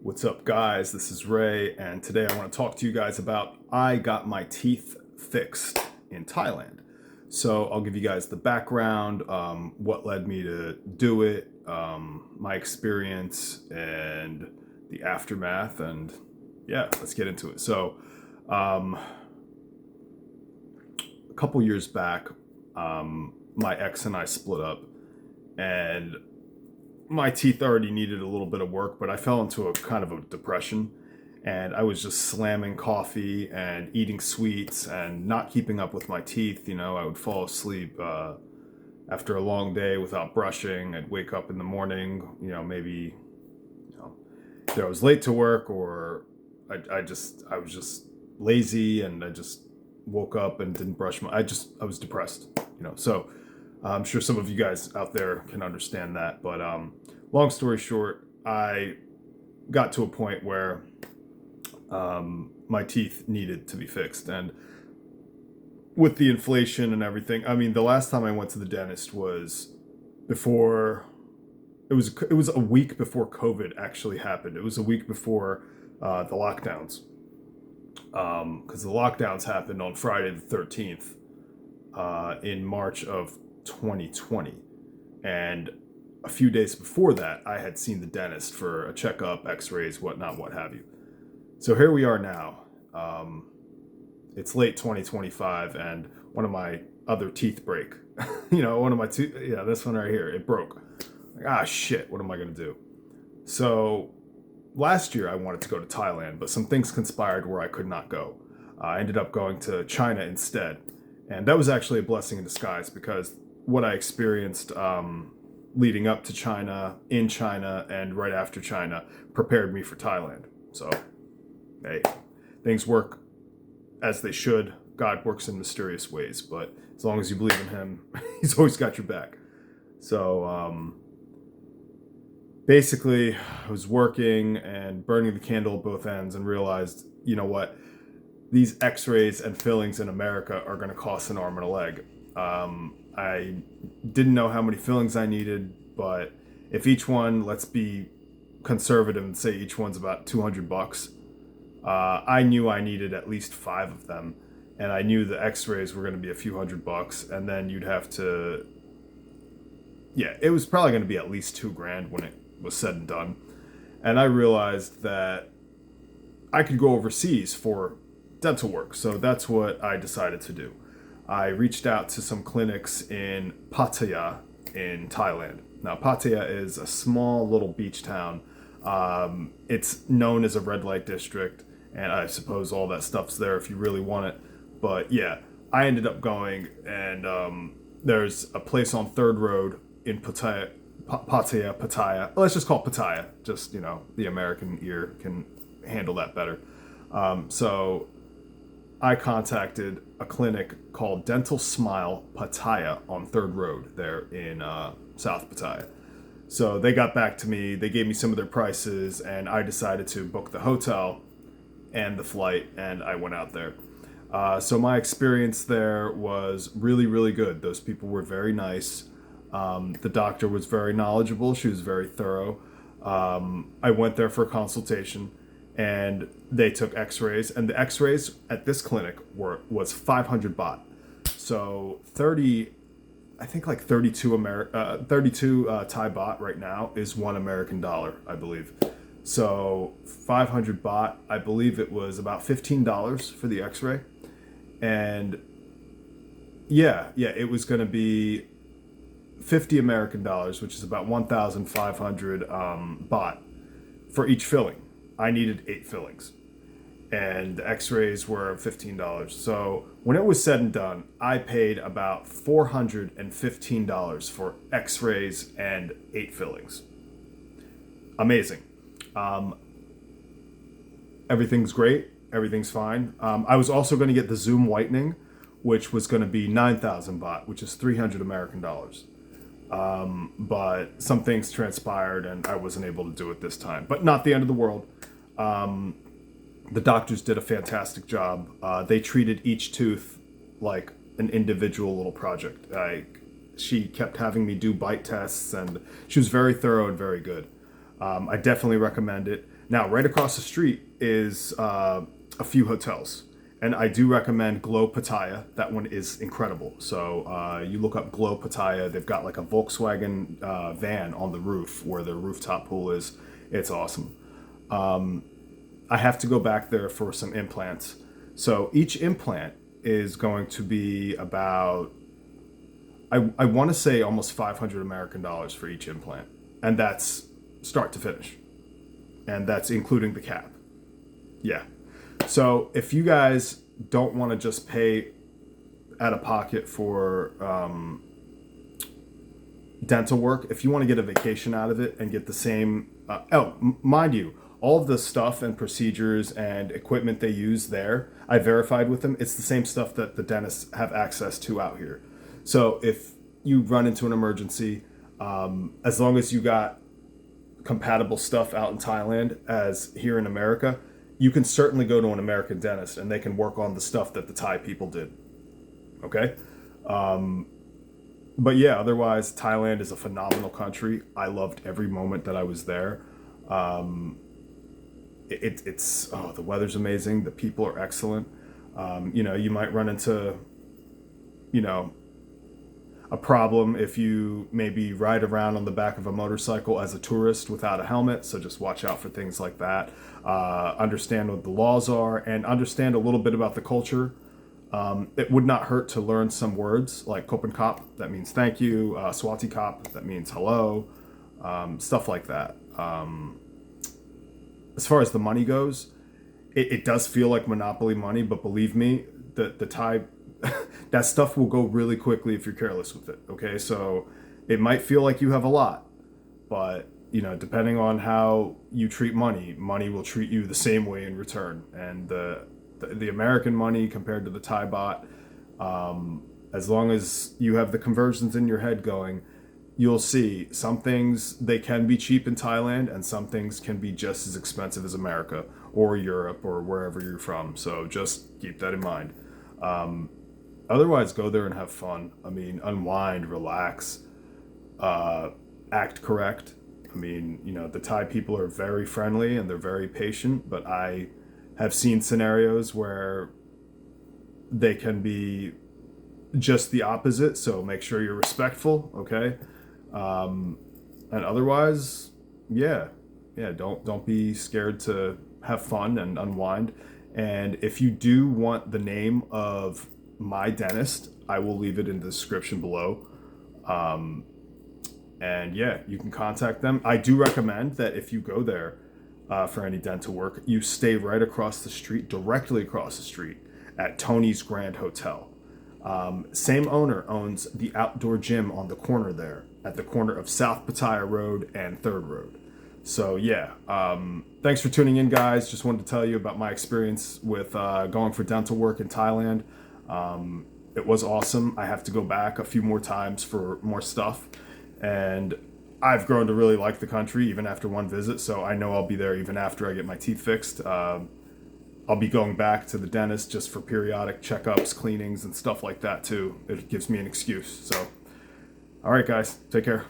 What's up, guys? This is Ray, and today I want to talk to you guys about I got my teeth fixed in Thailand. So I'll give you guys the background, what led me to do it, my experience, and the aftermath, and yeah, let's get into it. So, a couple years back, my ex and I split up, and my teeth already needed a little bit of work, but I fell into a kind of a depression, and I was just slamming coffee and eating sweets and not keeping up with my teeth. I would fall asleep after a long day without brushing. I'd wake up in the morning, maybe either I was late to work or I was just lazy, and I just woke up and didn't brush I was depressed, so I'm sure some of you guys out there can understand that. But long story short, I got to a point where my teeth needed to be fixed. And with the inflation and everything, I mean, the last time I went to the dentist was before, it was a week before COVID actually happened. It was a week before the lockdowns. Because the lockdowns happened on Friday the 13th in March of 2020, and a few days before that I had seen the dentist for a checkup, x-rays, whatnot, what have you. So here we are now. It's late 2025, and one of my other teeth break. One of my teeth, yeah, this one right here, it broke. Shit, what am I gonna do? So last year I wanted to go to Thailand, but some things conspired where I could not go. I ended up going to China instead, and that was actually a blessing in disguise, because what I experienced leading up to China, in China, and right after China prepared me for Thailand. So, hey, things work as they should. God works in mysterious ways, but as long as you believe in Him, He's always got your back. So, basically, I was working and burning the candle at both ends, and realized, you know what? These x-rays and fillings in America are going to cost an arm and a leg. I didn't know how many fillings I needed, but if each one, let's be conservative and say each one's about $200, I knew I needed at least 5 of them, and I knew the x-rays were going to be a few $100, and then you'd have to, yeah, it was probably going to be at least $2,000 when it was said and done. And I realized that I could go overseas for dental work, so that's what I decided to do. I reached out to some clinics in Pattaya in Thailand. Now, Pattaya is a small little beach town. It's known as a red light district, and I suppose all that stuff's there if you really want it. But yeah, I ended up going, and there's a place on 3rd Road in Pattaya. Let's just call it Pattaya. Just, the American ear can handle that better. So I contacted a clinic called Dental Smile Pattaya on 3rd Road there in South Pattaya. So they got back to me, they gave me some of their prices, and I decided to book the hotel and the flight, and I went out there. So my experience there was really, really good. Those people were very nice. The doctor was very knowledgeable. She was very thorough. I went there for a consultation, and they took x-rays, and the x-rays at this clinic was 500 baht. So 30, I think like 32 Thai baht right now is $1 American, I believe. So 500 baht, I believe it was about $15 for the x-ray. And yeah, it was going to be 50 American dollars, which is about 1,500 baht for each filling. I needed 8 fillings, and the x-rays were $15. So when it was said and done, I paid about $415 for x-rays and 8 fillings. Amazing. Everything's great. Everything's fine. I was also going to get the Zoom whitening, which was going to be 9,000 baht, which is 300 American dollars. But some things transpired, and I wasn't able to do it this time. But not the end of the world. The doctors did a fantastic job. They treated each tooth like an individual little project. She kept having me do bite tests, and she was very thorough and very good. I definitely recommend it. Now, right across the street is a few hotels. And I do recommend Glow Pattaya. That one is incredible. So you look up Glow Pattaya. They've got like a Volkswagen van on the roof where their rooftop pool is. It's awesome. I have to go back there for some implants. So each implant is going to be about, I want to say almost 500 American dollars for each implant. And that's start to finish. And that's including the cap. Yeah. So if you guys don't want to just pay out of pocket for dental work, if you want to get a vacation out of it and get the same, mind you, all of the stuff and procedures and equipment they use there, I verified with them, it's the same stuff that the dentists have access to out here. So if you run into an emergency, as long as you got compatible stuff out in Thailand as here in America, you can certainly go to an American dentist and they can work on the stuff that the Thai people did. Okay? But yeah, otherwise, Thailand is a phenomenal country. I loved every moment that I was there. The weather's amazing. The people are excellent. You might run into, a problem if you maybe ride around on the back of a motorcycle as a tourist without a helmet. So just watch out for things like that. Understand what the laws are and understand a little bit about the culture. It would not hurt to learn some words like Kopen Kop, that means thank you. Swati Kop, that means hello. Stuff like that. As far as the money goes, it does feel like Monopoly money, but believe me, the Thai that stuff will go really quickly if you're careless with it. Okay, so it might feel like you have a lot, but depending on how you treat money, money will treat you the same way in return. And the American money compared to the Thai baht, as long as you have the conversions in your head going, you'll see some things they can be cheap in Thailand and some things can be just as expensive as America or Europe or wherever you're from. So just keep that in mind. Otherwise, go there and have fun. I mean, unwind, relax, act correct. I mean, the Thai people are very friendly and they're very patient, but I have seen scenarios where they can be just the opposite. So make sure you're respectful, okay? And otherwise, yeah, don't be scared to have fun and unwind. And if you do want the name of my dentist, I will leave it in the description below. And yeah, you can contact them. I do recommend that if you go there for any dental work, you stay right across the street, directly across the street at Tony's Grand Hotel. Same owner owns the outdoor gym on the corner there, at the corner of South Pattaya Road and 3rd Road. So yeah, thanks for tuning in, guys. Just wanted to tell you about my experience with going for dental work in Thailand. It was awesome. I have to go back a few more times for more stuff. And I've grown to really like the country even after one visit. So I know I'll be there even after I get my teeth fixed. I'll be going back to the dentist just for periodic checkups, cleanings, and stuff like that too. It gives me an excuse. So, all right, guys, take care.